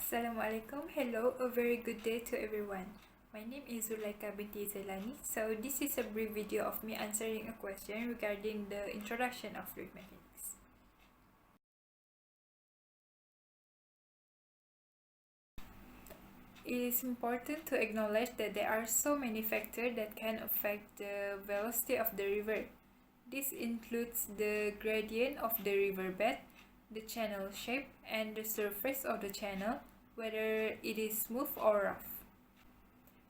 Assalamualaikum. Hello, a very good day to everyone. My name is Zulaika binti Zailani. So this is a brief video of me answering a question regarding the introduction of fluid mechanics. It is important to acknowledge that there are so many factors that can affect the velocity of the river. This includes the gradient of the riverbed, the channel shape, and the surface of the channel, whether it is smooth or rough.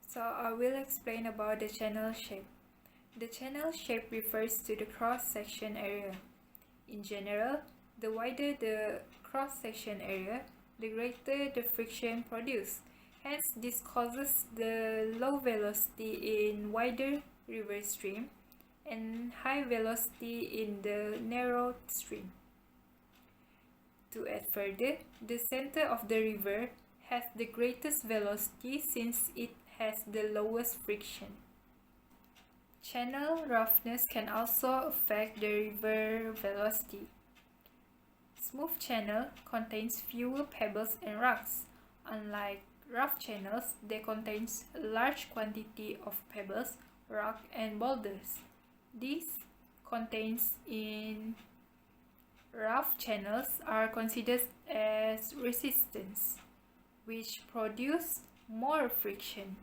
So I will explain about the channel shape. The channel shape refers to the cross-section area. In general, the wider the cross-section area, the greater the friction produced. Hence, this causes the low velocity in wider river stream and high velocity in the narrow stream. To add further, the center of the river has the greatest velocity since it has the lowest friction. Channel roughness can also affect the river velocity. Smooth channel contains fewer pebbles and rocks. Unlike rough channels, they contain a large quantity of pebbles, rock, and boulders. These contains in rough channels are considered as resistance, which produce more friction.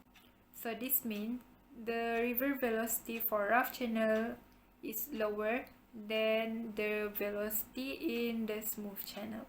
So this means the river velocity for rough channel is lower than the velocity in the smooth channel.